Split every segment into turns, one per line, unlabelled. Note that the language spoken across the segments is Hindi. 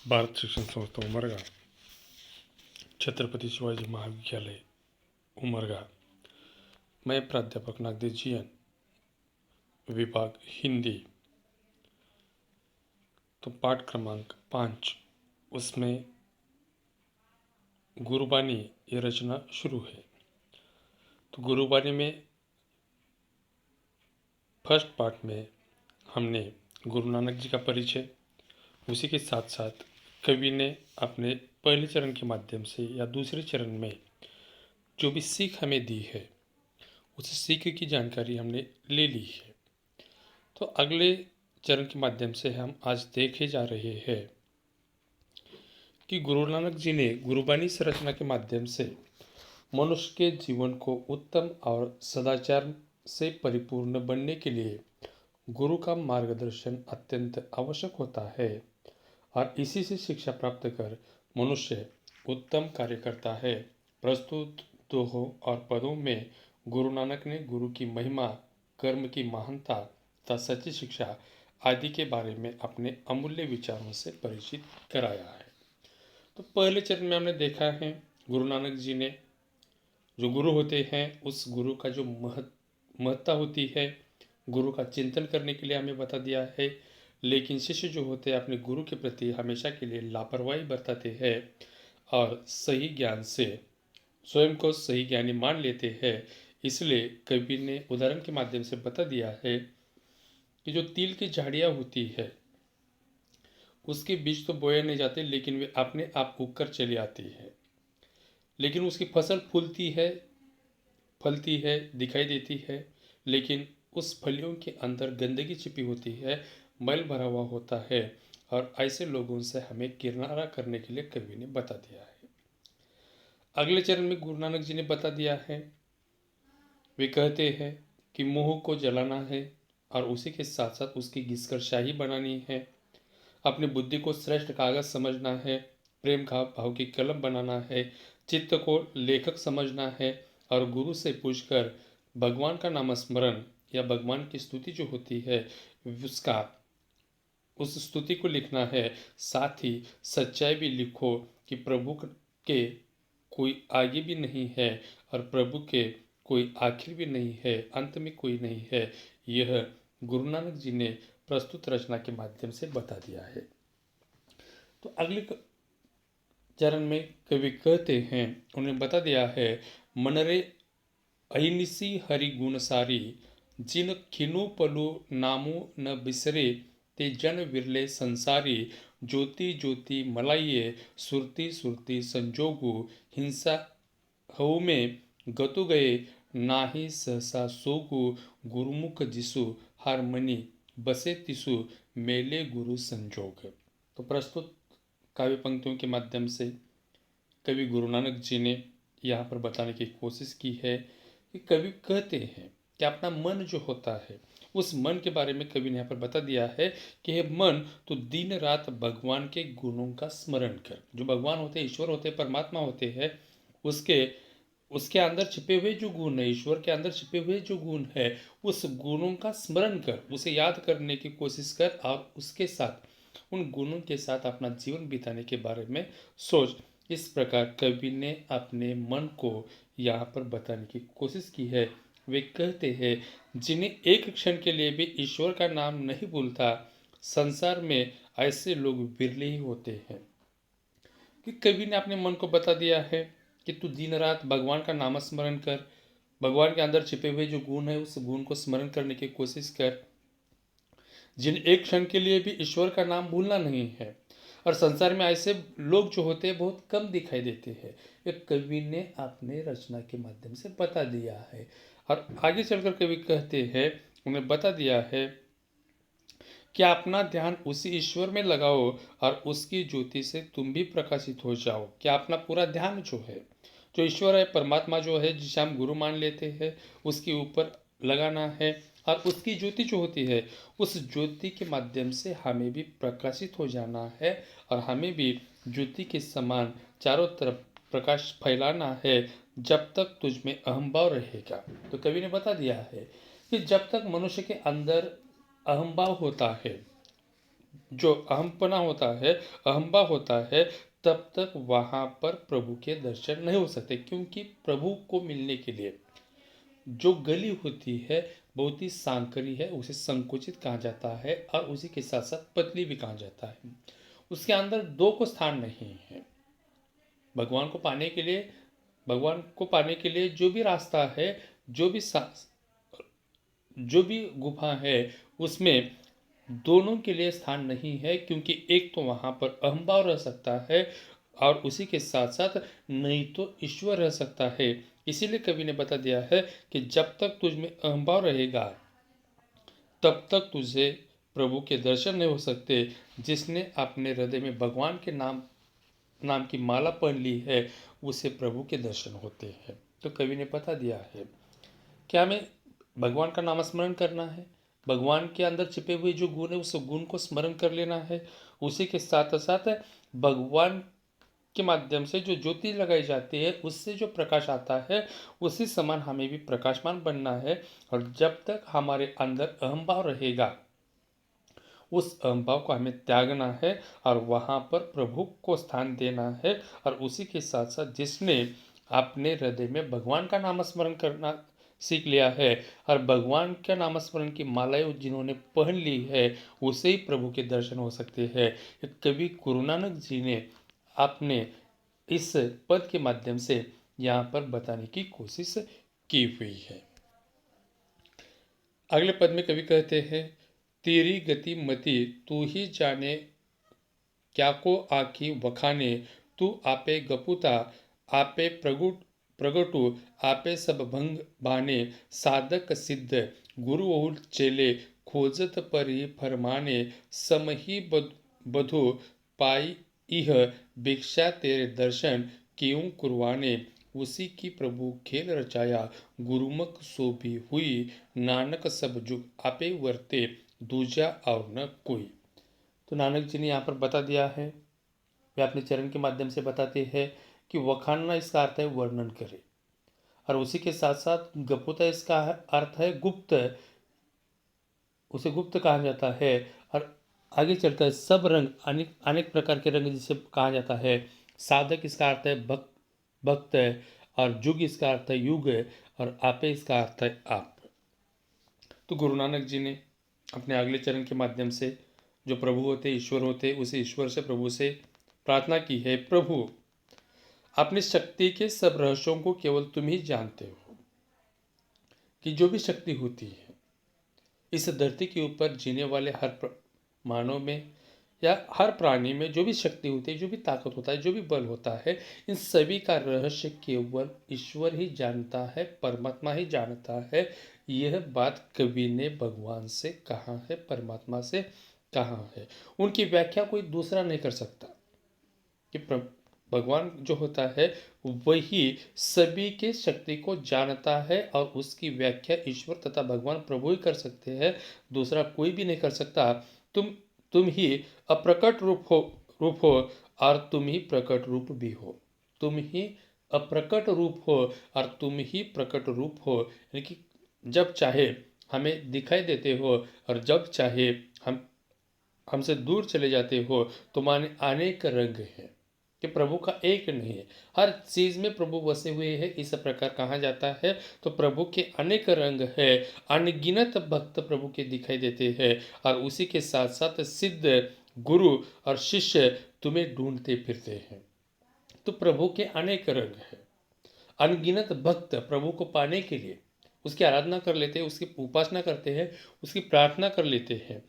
भारत शिक्षण संस्था उमरगा, छत्रपति शिवाजी महाविद्यालय उमरगा। मैं प्राध्यापक नागदेव जियन, विभाग हिंदी। तो पाठ क्रमांक 5, उसमें गुरुबानी ये रचना शुरू है। तो गुरुबानी में फर्स्ट पार्ट में हमने गुरु नानक जी का परिचय, उसी के साथ साथ कवि ने अपने पहले चरण के माध्यम से या दूसरे चरण में जो भी सीख हमें दी है उस सीख की जानकारी हमने ले ली है। तो अगले चरण के माध्यम से हम आज देखे जा रहे हैं कि गुरु नानक जी ने गुरुबानी संरचना के माध्यम से मनुष्य के जीवन को उत्तम और सदाचार से परिपूर्ण बनने के लिए गुरु का मार्गदर्शन अत्यंत आवश्यक होता है और इसी से शिक्षा प्राप्त कर मनुष्य उत्तम कार्य करता है। प्रस्तुत दोहों और पदों में गुरु नानक ने गुरु की महिमा, कर्म की महानता तथा सच्ची शिक्षा आदि के बारे में अपने अमूल्य विचारों से परिचित कराया है। तो पहले चरण में हमने देखा है गुरु नानक जी ने जो गुरु होते हैं उस गुरु का जो महत्ता होती है, गुरु का चिंतन करने के लिए हमें बता दिया है। लेकिन शिष्य जो होते हैं अपने गुरु के प्रति हमेशा के लिए लापरवाही बरताते हैं और सही ज्ञान से स्वयं को सही ज्ञानी मान लेते हैं। इसलिए कवि ने उदाहरण के माध्यम से बता दिया है कि जो तिल की झाड़ियाँ होती है उसके बीज तो बोए नहीं जाते, लेकिन वे अपने आप उगकर चली आती है। लेकिन उसकी फसल फूलती है, फलती है, दिखाई देती है, लेकिन उस फलियों के अंदर गंदगी छिपी होती है, मैल भरा हुआ होता है। और ऐसे लोगों से हमें किनारा करने के लिए कवि ने बता दिया है। अगले चरण में गुरु नानक जी ने बता दिया है, वे कहते हैं कि मोह को जलाना है और उसी के साथ साथ उसकी घिसकर शाही बनानी है। अपनी बुद्धि को श्रेष्ठ कागज समझना है, प्रेम का भाव की कलम बनाना है, चित्त को लेखक समझना है और गुरु से पूछकर भगवान का नाम स्मरण या भगवान की स्तुति जो होती है उस स्तुति को लिखना है। साथ ही सच्चाई भी लिखो कि प्रभु के कोई आगे भी नहीं है और प्रभु के कोई आखिर भी नहीं है, अंत में कोई नहीं है। यह गुरु नानक जी ने प्रस्तुत रचना के माध्यम से बता दिया है। तो अगले चरण में कवि कहते हैं, उन्हें बता दिया है, मनरे अहिनिसी हरि गुण सारी, जिन खिनु पलु नामु न बिसरे, ते जन विरले संसारी, ज्योति ज्योति मलाइये, सुरती सुरती संजोगु, हिंसा हऊ में गतु गए, नाही सहसा सोगु, गुरुमुख जिसु हर मनि बसे तिसु, मेले गुरु संजोग। तो प्रस्तुत काव्य पंक्तियों के माध्यम से कवि गुरु नानक जी ने यहाँ पर बताने की कोशिश की है कि कवि कहते हैं कि अपना मन जो होता है उस मन के बारे में कवि ने यहाँ पर बता दिया है कि हे मन, तो दिन रात भगवान के गुणों का स्मरण कर। जो भगवान होते हैं, ईश्वर होते हैं, परमात्मा होते हैं, उसके अंदर छिपे हुए जो गुण है, ईश्वर के अंदर छिपे हुए जो गुण है, उस गुणों का स्मरण कर, उसे याद करने की कोशिश कर और उसके साथ उन गुणों के साथ अपना जीवन बिताने के बारे में सोच। इस प्रकार कवि ने अपने मन को यहाँ पर बताने की कोशिश की है। वे कहते हैं, जिन्हें एक क्षण के लिए भी ईश्वर का नाम नहीं भूलता, संसार में ऐसे लोग विरले ही होते हैं। कि कवि ने अपने मन को बता दिया है कि तू दिन रात भगवान का नाम स्मरण कर, भगवान के अंदर छिपे हुए जो गुण है उस गुण को स्मरण करने की कोशिश कर, जिन एक क्षण के लिए भी ईश्वर का नाम भूलना नहीं है। और संसार में ऐसे लोग जो होते हैं बहुत कम दिखाई देते हैं। ये कवि ने अपने रचना के माध्यम से बता दिया है। और आगे चलकर कवि कहते हैं, उन्हें बता दिया है कि अपना ध्यान उसी ईश्वर में लगाओ और उसकी ज्योति से तुम भी प्रकाशित हो जाओ। कि अपना पूरा ध्यान जो है, जो ईश्वर है, परमात्मा जो है, जिसे हम गुरु मान लेते हैं, उसके ऊपर लगाना है और उसकी ज्योति जो होती है उस ज्योति के माध्यम से हमें भी प्रकाशित हो जाना है और हमें भी ज्योति के समान चारों तरफ प्रकाश फैलाना है जब तक तुझ में अहंभाव रहेगा। तो कवि ने बता दिया है कि जब तक मनुष्य के अंदर अहंभाव होता है, जो अहमपना होता है, अहंबा होता है, तब तक वहाँ पर प्रभु के दर्शन नहीं हो सकते। क्योंकि प्रभु को मिलने के लिए जो गली होती है बहुत ही सांकरी है, उसे संकुचित कहा जाता है, और उसी के साथ साथ पतली भी कहा जाता है। उसके अंदर दो को स्थान नहीं है। भगवान को पाने के लिए जो भी रास्ता है, जो भी गुफा है, उसमें दोनों के लिए स्थान नहीं है। क्योंकि एक तो वहां पर अहंभाव रह सकता है, और उसी के साथ साथ नहीं तो ईश्वर रह सकता है। इसीलिए कवि ने बता दिया है कि जब तक तुझ में अहंभाव रहेगा तब तक तुझे प्रभु के दर्शन नहीं हो सकते। जिसने अपने हृदय में भगवान के नाम की माला पहन ली है, उसे प्रभु के दर्शन होते हैं। तो कवि ने बता दिया है कि हमें भगवान का नाम स्मरण करना है, भगवान के अंदर छिपे हुए जो गुण है उस गुण को स्मरण कर लेना है। उसी के साथ साथ भगवान के माध्यम से जो ज्योति लगाई जाती है, उससे जो प्रकाश आता है, उसी समान हमें भी प्रकाशमान बनना है। और जब तक हमारे अंदर अहंभाव रहेगा, उस अहंभाव को हमें त्यागना है और वहाँ पर प्रभु को स्थान देना है। और उसी के साथ साथ जिसने अपने हृदय में भगवान का नाम स्मरण करना सीख लिया है और भगवान के नाम स्मरण की मालाएं जिन्होंने पहन ली है, उसे ही प्रभु के दर्शन हो सकते हैं। कवि गुरु नानक जी ने अपने इस पद के माध्यम से यहाँ पर बताने की कोशिश की हुई है। अगले पद में कवि कहते हैं, तेरी गति मति तू ही जाने, क्या को आखी वखाने, तू आपे गपुता आपे प्रगटु, आपे सब भंग भाने, साधक सिद्ध गुरु और चेले, खोजत पर ही फरमाने, सम ही बधु पाई इह, भिक्षा तेरे दर्शन क्यों कुरवाने, उसी की प्रभु खेल रचाया, गुरुमुख सो भी हुई, नानक सब जुग आपे वर्ते, दूजा और न कोई। तो नानक जी ने यहाँ पर बता दिया है, वे अपने चरण के माध्यम से बताते हैं कि वखानना इसका अर्थ है वर्णन करे, और उसी के साथ साथ गपुता इसका अर्थ है गुप्त, उसे गुप्त कहा जाता है। और आगे चलकर सब रंग, अनेक अनेक प्रकार के रंग जिसे कहा जाता है। साधक इसका अर्थ है भक्त है, और जुग इसका अर्थ है युग है, और आपे इसका अर्थ है आप। तो गुरु नानक जी ने अपने अगले चरण के माध्यम से जो प्रभु होते, ईश्वर होते, उसे ईश्वर से, प्रभु से प्रार्थना की है, प्रभु अपनी शक्ति के सब रहस्यों को केवल तुम ही जानते हो। कि जो भी शक्ति होती है इस धरती के ऊपर जीने वाले हर मानव में या हर प्राणी में, जो भी शक्ति होती है, जो भी ताकत होता है, जो भी बल होता है, इन सभी का रहस्य केवल ईश्वर ही जानता है, परमात्मा ही जानता है। यह बात कवि ने भगवान से कहा है, परमात्मा से कहा है। उनकी व्याख्या कोई दूसरा नहीं कर सकता। कि भगवान जो होता है वही सभी के शक्ति को जानता है, और उसकी व्याख्या ईश्वर तथा भगवान प्रभु ही कर सकते हैं, दूसरा कोई भी नहीं कर सकता। तुम ही अप्रकट रूप हो और तुम ही प्रकट रूप भी हो। तुम ही अप्रकट रूप हो और तुम ही प्रकट रूप हो। यानी कि जब चाहे हमें दिखाई देते हो, और जब चाहे हमसे दूर चले जाते हो। तुम्हारे अनेक रंग हैं, कि प्रभु का एक नहीं है, हर चीज में प्रभु बसे हुए हैं, इस प्रकार कहा जाता है। तो प्रभु के अनेक रंग है, अनगिनत भक्त प्रभु के दिखाई देते हैं, और उसी के साथ साथ सिद्ध गुरु और शिष्य तुम्हें ढूंढते फिरते हैं। तो प्रभु के अनेक रंग है, अनगिनत भक्त प्रभु को पाने के लिए उसकी आराधना कर लेते हैं, उसकी उपासना करते हैं, उसकी प्रार्थना कर लेते हैं।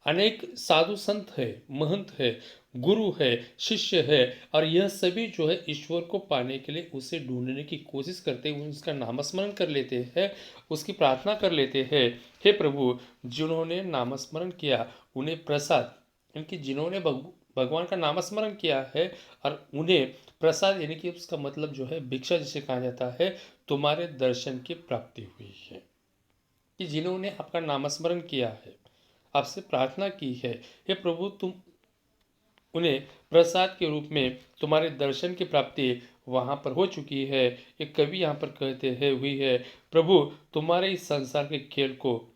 अनेक साधु संत है, महंत है, गुरु है, शिष्य है, और यह सभी जो है ईश्वर को पाने के लिए उसे ढूंढने की कोशिश करते हैं, उसका नामस्मरण कर लेते हैं, उसकी प्रार्थना कर लेते हैं। हे प्रभु, जिन्होंने नामस्मरण किया उन्हें प्रसाद, इनकी जिन्होंने भगवान का नामस्मरण किया है और उन्हें प्रसाद, यानी कि उसका मतलब जो है भिक्षा जिसे कहा जाता है, तुम्हारे दर्शन की प्राप्ति हुई है। कि जिन्होंने आपका नामस्मरण किया है, आपसे प्रार्थना की है, हे प्रभु तुम उन्हें प्रसाद के रूप में तुम्हारे दर्शन की प्राप्ति वहाँ पर हो चुकी है। एक कवि यहाँ पर कहते हैं हुई है, प्रभु तुम्हारे इस संसार के खेल को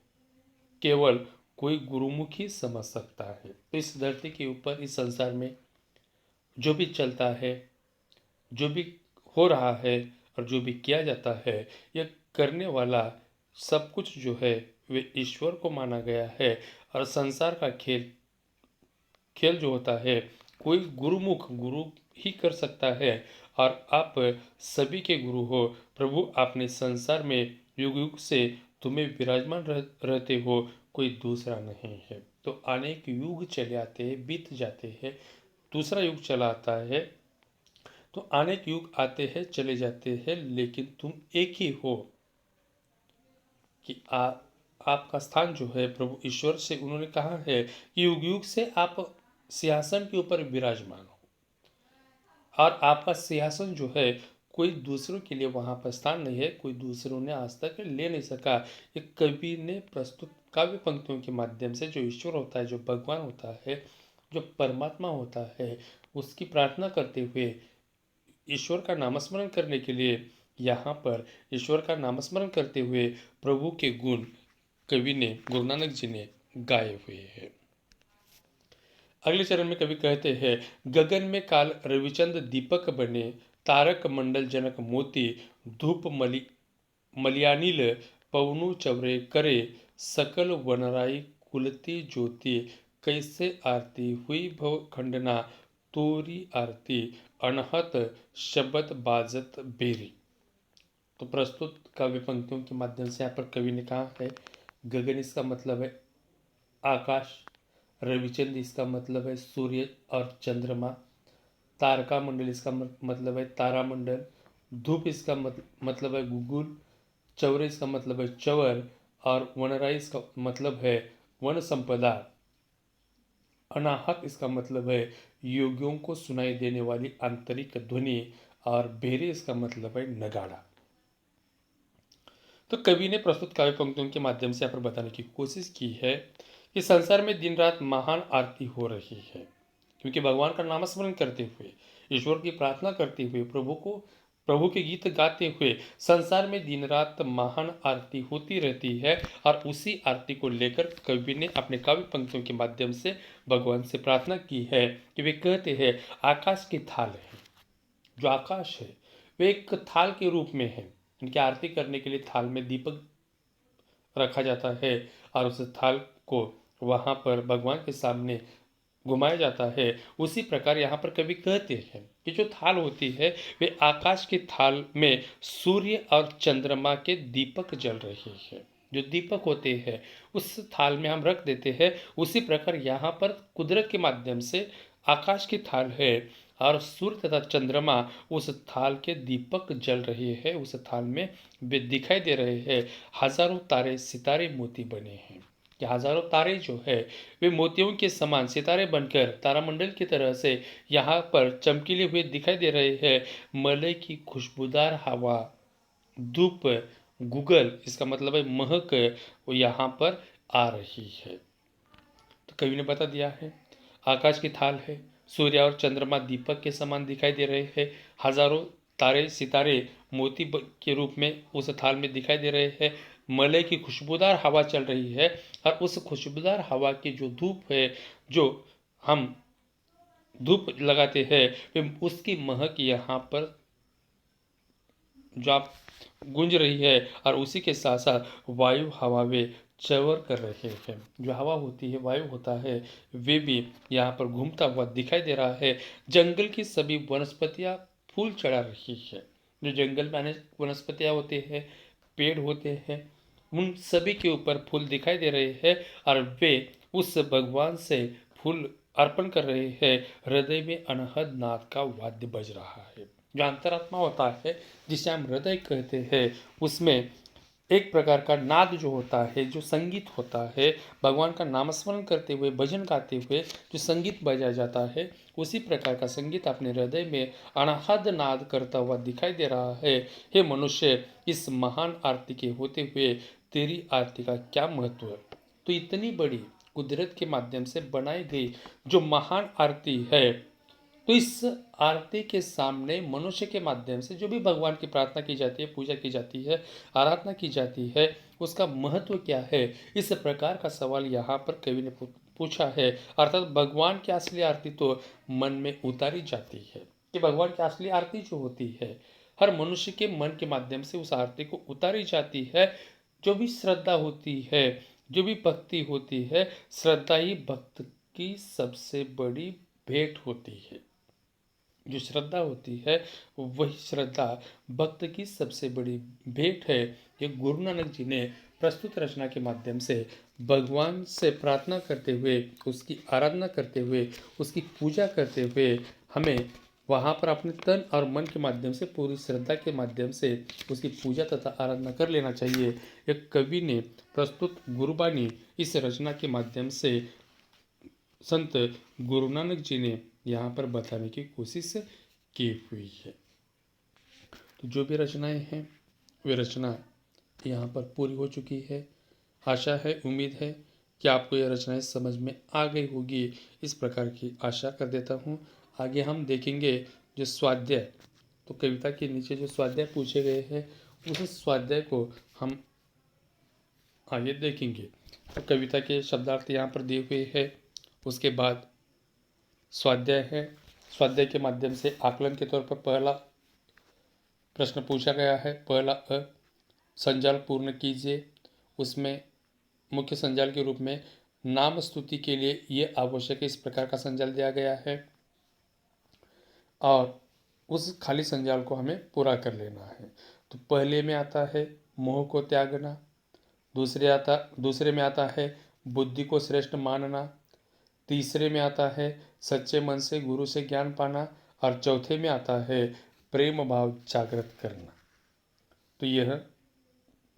केवल कोई गुरुमुखी समझ सकता है। तो इस धरती के ऊपर, इस संसार में जो भी चलता है, जो भी हो रहा है और जो भी किया जाता है, यह करने वाला सब कुछ जो है वे ईश्वर को माना गया है। और संसार का खेल खेल जो होता है कोई गुरुमुख गुरु ही कर सकता है। और आप सभी के गुरु हो। प्रभु आपने संसार में युग युग से तुम्हें विराजमान रहते हो, कोई दूसरा नहीं है। तो अनेक युग चले आते हैं, बीत जाते हैं, दूसरा युग चला आता है। तो अनेक युग आते हैं, चले जाते हैं, लेकिन तुम एक ही हो कि आपका स्थान जो है प्रभु ईश्वर से उन्होंने कहा है कि युग युग से आप सिंहासन के ऊपर विराजमान हो। और आपका सिंहासन जो है कोई दूसरों के लिए वहाँ पर स्थान नहीं है, कोई दूसरों ने आज तक ले नहीं सका। एक कवि ने प्रस्तुत काव्य पंक्तियों के माध्यम से जो ईश्वर होता है, जो भगवान होता है, जो परमात्मा होता है, उसकी प्रार्थना करते हुए ईश्वर का नामस्मरण करने के लिए यहाँ पर ईश्वर का नामस्मरण करते हुए प्रभु के गुण कवि ने, गुरु नानक जी ने गाए हुए हैं। अगले चरण में कवि कहते हैं, गगन में काल रविचंद दीपक बने, तारक मंडल जनक मोती, धूप मलियानिल पवनु चवरे करे, सकल वनराई कुलती ज्योति, कैसे आरती हुई भव खंडना, तोरी आरती अनहत शब्द बाजत बेरी। तो प्रस्तुत काव्य पंक्तियों के माध्यम से यहाँ पर कवि ने कहा है, गगन इसका मतलब है आकाश, रविचंद इसका मतलब है सूर्य और चंद्रमा, तारका मंडल इसका मतलब है तारामंडल, धूप इसका मतलब है गुगुल, चौर इसका मतलब है चवर, और वनराई इसका मतलब है वन संपदा, अनाहत इसका मतलब है योगियों को सुनाई देने वाली आंतरिक ध्वनि, और बेरे इसका मतलब है नगाड़ा। तो कवि ने प्रस्तुत काव्य पंक्तियों के माध्यम से यहाँ पर बताने की कोशिश की है कि संसार में दिन रात महान आरती हो रही है, क्योंकि भगवान का नामस्मरण करते हुए, ईश्वर की प्रार्थना करते हुए, प्रभु के गीत गाते हुए संसार में दिन रात महान आरती होती रहती है। और उसी आरती को लेकर कवि ने अपने काव्य पंक्तियों के माध्यम से भगवान से प्रार्थना की है कि वे कहते हैं, आकाश की थाल है, जो आकाश है वे एक थाल के रूप में है। इनकी आरती करने के लिए थाल में दीपक रखा जाता है और उस थाल को वहाँ पर भगवान के सामने घुमाया जाता है। उसी प्रकार यहाँ पर कवि कहते हैं कि जो थाल होती है वे आकाश की थाल में सूर्य और चंद्रमा के दीपक जल रहे हैं। जो दीपक होते हैं उस थाल में हम रख देते हैं। उसी प्रकार यहाँ पर कुदरत के माध्यम से आकाश की थाल है और सूर्य तथा चंद्रमा उस थाल के दीपक जल रहे हैं। उस थाल में वे दिखाई दे रहे हैं। हजारों तारे सितारे मोती बने हैं। कि हजारों तारे जो है वे मोतियों के समान सितारे बनकर तारामंडल की तरह से यहाँ पर चमकीले हुए दिखाई दे रहे हैं। मलय की खुशबूदार हवा, धूप, गूगल इसका मतलब है महक, वो यहाँ पर आ रही है। तो कवि ने बता दिया है, आकाश की थाल है, सूर्य और चंद्रमा दीपक के समान दिखाई दे रहे हैं, हजारों तारे सितारे मोती के रूप में उस थाल में दिखाई दे रहे हैं। मलय की खुशबूदार हवा चल रही है और उस खुशबूदार हवा की जो धूप है, जो हम धूप लगाते हैं, वे उसकी महक यहाँ पर जो आप गूंज रही है और उसी के साथ साथ वायु हवा वे चवर कर रहे हैं। जो हवा होती है, वायु होता है, वे भी यहाँ पर घूमता हुआ दिखाई दे रहा है। जंगल की सभी वनस्पतियाँ फूल चढ़ा रही है। जो जंगल में अनेक वनस्पतियाँ होते हैं, पेड़ होते हैं, उन सभी के ऊपर फूल दिखाई दे रहे हैं और वे उस भगवान से फूल अर्पण कर रहे हैं। हृदय में अनहद नाद का वाद्य बज रहा है। जो अंतरात्मा होता है, जिसे हम हृदय कहते हैं, उसमें एक प्रकार का नाद जो होता है, जो संगीत होता है, भगवान का नामस्मरण करते हुए, भजन गाते हुए जो संगीत बजाया जाता है, उसी प्रकार का संगीत अपने हृदय में अनहद नाद करता हुआ दिखाई दे रहा है। हे मनुष्य, इस महान आरती के होते हुए तेरी आरती का क्या महत्व है। तो इतनी बड़ी कुदरत के माध्यम से बनाई गई जो महान आरती है, तो इस आरती के सामने मनुष्य के माध्यम से जो भी भगवान की प्रार्थना की जाती है, पूजा की जाती है, आराधना की जाती है, उसका महत्व क्या है, इस प्रकार का सवाल यहाँ पर कवि ने पूछा है। अर्थात भगवान की असली आरती तो मन में उतारी जाती है, कि भगवान की असली आरती जो होती है हर मनुष्य के मन के माध्यम से उस आरती को उतारी जाती है। जो भी श्रद्धा होती है, जो भी भक्ति होती है, श्रद्धा ही भक्त की सबसे बड़ी भेंट होती है। जो श्रद्धा होती है वही श्रद्धा भक्त की सबसे बड़ी भेंट है। ये गुरु नानक जी ने प्रस्तुत रचना के माध्यम से भगवान से प्रार्थना करते हुए, उसकी आराधना करते हुए, उसकी पूजा करते हुए हमें वहाँ पर अपने तन और मन के माध्यम से, पूरी श्रद्धा के माध्यम से उसकी पूजा तथा आराधना कर लेना चाहिए। एक कवि ने प्रस्तुत गुरुबानी इस रचना के माध्यम से संत गुरु नानक जी ने यहाँ पर बताने की कोशिश की हुई है। तो जो भी रचनाएं हैं वे रचना यहाँ पर पूरी हो चुकी है। आशा है, उम्मीद है कि आपको यह रचनाएं समझ में आ गई होगी, इस प्रकार की आशा कर देता हूँ। आगे हम देखेंगे जो स्वाध्याय, तो कविता के नीचे जो स्वाध्याय पूछे गए हैं उस स्वाध्याय को हम आगे देखेंगे। तो कविता के शब्दार्थ यहाँ पर दिए हुए हैं। उसके बाद स्वाध्याय है। स्वाध्याय के माध्यम से आकलन के तौर पर पहला प्रश्न पूछा गया है। पहला संजाल पूर्ण कीजिए। उसमें मुख्य संजाल के रूप में नाम स्तुति के लिए ये आवश्यक है, इस प्रकार का संजाल दिया गया है और उस खाली संजाल को हमें पूरा कर लेना है। तो पहले में आता है मोह को त्यागना, दूसरे में आता है बुद्धि को श्रेष्ठ मानना, तीसरे में आता है सच्चे मन से गुरु से ज्ञान पाना और चौथे में आता है प्रेम भाव जागृत करना। तो यह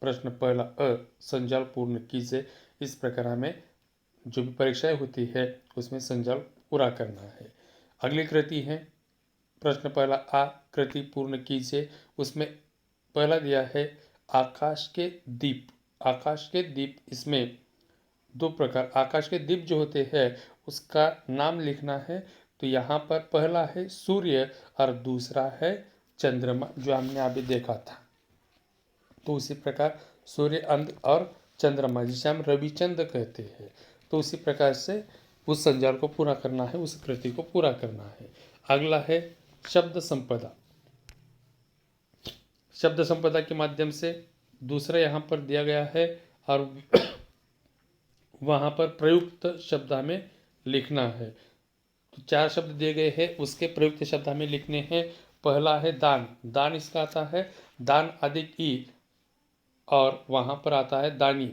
प्रश्न पहला संजाल पूर्ण कीजिए। इस प्रकार हमें जो भी परीक्षाएं होती है उसमें संजाल पूरा करना है। अगली कृति है प्रश्न पहला कृति पूर्ण कीजिए। उसमें पहला दिया है आकाश के दीप। आकाश के दीप, इसमें दो प्रकार आकाश के दीप जो होते हैं उसका नाम लिखना है। तो यहाँ पर पहला है सूर्य और दूसरा है चंद्रमा, जो हमने अभी देखा था। तो उसी प्रकार सूर्य अंध और चंद्रमा, जिसे हम रविचंद्र कहते हैं, तो उसी प्रकार से उस संजाल को पूरा करना है, उस कृति को पूरा करना है। अगला है शब्द संपदा। शब्द संपदा के माध्यम से दूसरा यहाँ पर दिया गया है और वहाँ पर प्रयुक्त शब्द हमें लिखना है। तो 4 शब्द दिए गए हैं, उसके प्रयुक्त शब्द हमें लिखने हैं। पहला है दान। दान इसका आता है दान अधिक ई और वहाँ पर आता है दानी।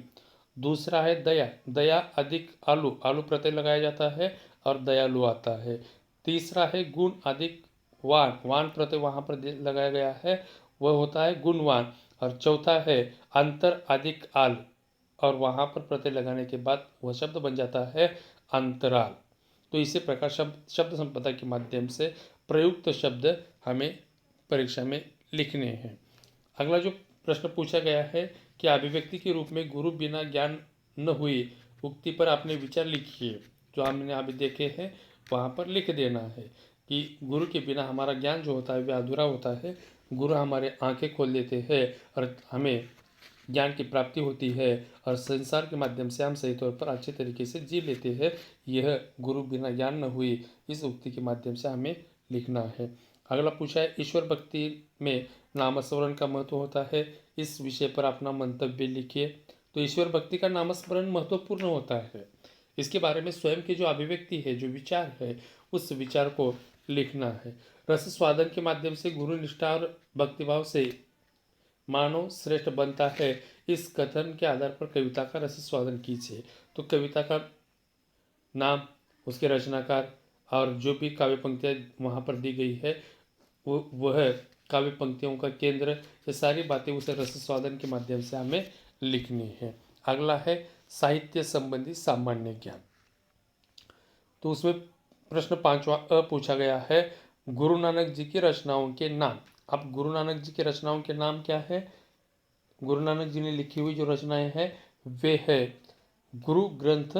दूसरा है दया। दया अधिक आलू, आलू प्रत्यय लगाया जाता है और दयालु आता है। तीसरा है गुण अधिक वान, वान प्रत्यय वहाँ पर लगाया गया है, वह होता है गुणवान। और चौथा है अंतर अधिक आल और वहाँ पर प्रत्यय लगाने के बाद वह शब्द बन जाता है अंतराल। तो इसी प्रकार शब्द संपदा के माध्यम से प्रयुक्त शब्द हमें परीक्षा में लिखने हैं। अगला जो प्रश्न पूछा गया है कि अभिव्यक्ति के रूप में गुरु बिना ज्ञान न हुई उक्ति पर आपने विचार लिखिए। जो हमने अभी देखे हैं वहाँ पर लिख देना है कि गुरु के बिना हमारा ज्ञान जो होता है वह अधूरा होता है। गुरु हमारे आंखें खोल देते हैं और हमें ज्ञान की प्राप्ति होती है और संसार के माध्यम से हम सही तौर पर अच्छे तरीके से जी लेते हैं। यह गुरु बिना ज्ञान न हुई इस उक्ति के माध्यम से हमें लिखना है। अगला पूछा है ईश्वर भक्ति में नामस्मरण का महत्व होता है, इस विषय पर अपना मंतव्य लिखिए। तो ईश्वर भक्ति का नामस्मरण महत्वपूर्ण होता है, इसके बारे में स्वयं की जो अभिव्यक्ति है, जो विचार है, उस विचार को लिखना है। रस स्वादन के माध्यम से गुरु निष्ठा और भक्तिभाव से मानव श्रेष्ठ बनता है, इस कथन के आधार पर कविता का रस स्वादन कीजिए। तो कविता का नाम, उसके रचनाकार और जो भी काव्य पंक्तियाँ वहाँ पर दी गई है वह काव्य पंक्तियों का केंद्र, ये सारी बातें उसे रस स्वादन के माध्यम से हमें लिखनी है। अगला है साहित्य संबंधी सामान्य ज्ञान। तो उसमें प्रश्न 5वां पूछा गया है गुरु नानक जी की रचनाओं के नाम। अब गुरु नानक जी की रचनाओं के नाम क्या है? गुरु नानक जी ने लिखी हुई जो रचनाएं हैं वे है गुरु ग्रंथ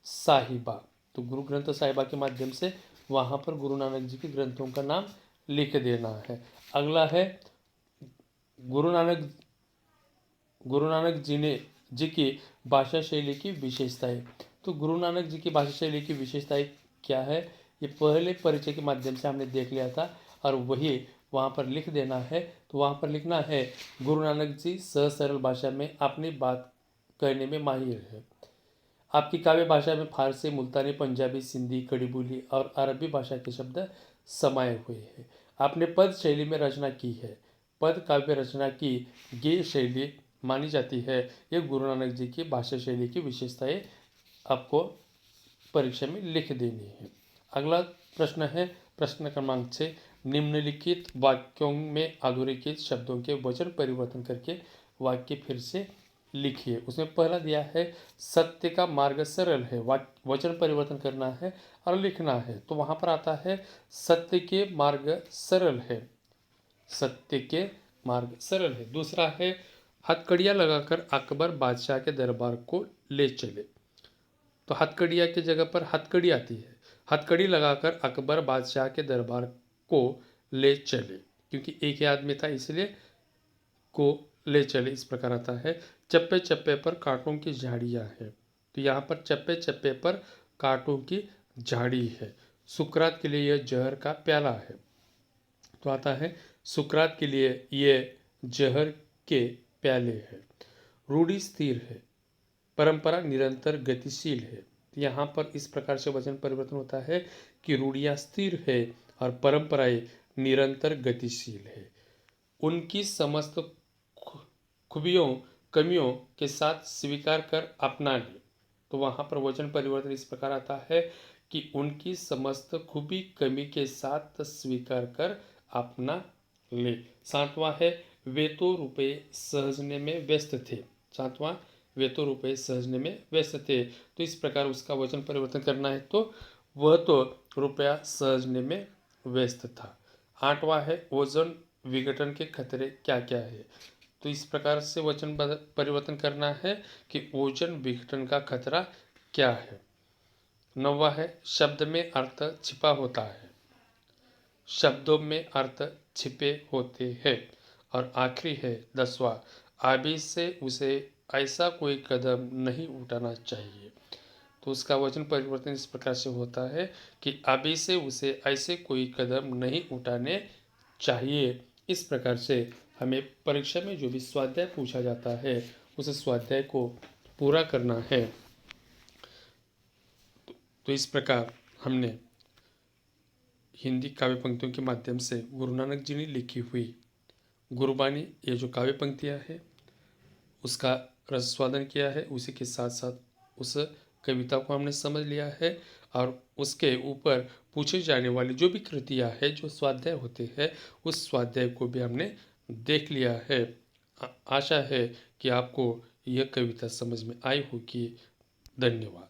साहिबा। तो गुरु ग्रंथ साहिबा के माध्यम से वहाँ पर गुरु नानक जी के ग्रंथों का नाम लिख देना है। अगला है गुरु नानक जी की भाषा शैली की विशेषताएं। तो गुरु नानक जी की भाषा शैली की विशेषताएं क्या है, ये पहले परिचय के माध्यम से हमने देख लिया था और वही वहाँ पर लिख देना है। तो वहाँ पर लिखना है, गुरु नानक जी सहज सरल भाषा में अपनी बात कहने में माहिर है। आपकी काव्य भाषा में फारसी, मुल्तानी, पंजाबी, सिंधी, खड़ी बोली और अरबी भाषा के शब्द समाये हुए हैं। आपने पद शैली में रचना की है। पद काव्य रचना की गेय शैली मानी जाती है। ये गुरु नानक जी की भाषा शैली की विशेषताएं आपको परीक्षा में लिख देनी है। अगला प्रश्न है प्रश्न क्रमांक 6, निम्नलिखित वाक्यों में अधोरेखित शब्दों के वचन परिवर्तन करके वाक्य फिर से लिखिए। उसमें पहला दिया है, सत्य का मार्ग सरल है। वचन परिवर्तन करना है और लिखना है। तो वहां पर आता है, सत्य के मार्ग सरल है। सत्य के मार्ग सरल है। दूसरा है, हथकड़ियाँ लगाकर अकबर बादशाह के दरबार को ले चले। तो हथकड़ियाँ की जगह पर हथकड़ी आती है। हथकड़ी लगाकर अकबर बादशाह के दरबार को ले चले, क्योंकि एक ही आदमी था इसलिए को ले चले, इस प्रकार आता है। चप्पे चप्पे पर कांटों की झाड़ियाँ है। तो यहाँ पर चप्पे चप्पे पर कांटों की झाड़ी है। सुकरात के लिए यह जहर का प्याला है। तो आता है, सुकरात के लिए ये जहर के प्याले है। रूढ़ी स्थिर है, परंपरा निरंतर गतिशील है। यहाँ पर इस प्रकार से वचन परिवर्तन होता है कि रूढ़ियाँ स्थिर है और परंपराएं निरंतर गतिशील है। उनकी समस्त खूबियों कमियों के साथ स्वीकार कर अपना ले। तो वहाँ पर वचन परिवर्तन इस प्रकार आता है कि उनकी समस्त खूबी कमी के साथ स्वीकार कर अपना ले। सातवां है, वे तो रुपये सहजने में व्यस्त थे। सातवां, वे तो रुपये सहजने में व्यस्त थे। तो इस प्रकार उसका वचन परिवर्तन करना है, तो वह तो रुपया सहजने में व्यस्त था। आठवां है, ओजन विघटन के खतरे क्या क्या है। तो इस प्रकार से वचन परिवर्तन करना है कि ओजन विघटन का खतरा क्या है। नौवां है, शब्द में अर्थ छिपा होता है। शब्दों में अर्थ छिपे होते हैं। और आखिरी है 10वां, अभी से उसे ऐसा कोई कदम नहीं उठाना चाहिए। तो उसका वचन परिवर्तन इस प्रकार से होता है कि अभी से उसे ऐसे कोई कदम नहीं उठाने चाहिए। इस प्रकार से हमें परीक्षा में जो भी स्वाध्याय पूछा जाता है उस स्वाध्याय को पूरा करना है। तो इस प्रकार हमने हिंदी काव्य पंक्तियों के माध्यम से गुरु नानक जी ने लिखी हुई गुरबानी, ये जो काव्य पंक्तियाँ हैं उसका रसस्वादन किया है। उसी के साथ साथ उस कविता को हमने समझ लिया है और उसके ऊपर पूछे जाने वाली जो भी कृतियाँ है, जो स्वाध्याय होते हैं, उस स्वाध्याय को भी हमने देख लिया है। आशा है कि आपको यह कविता समझ में आई होगी। धन्यवाद।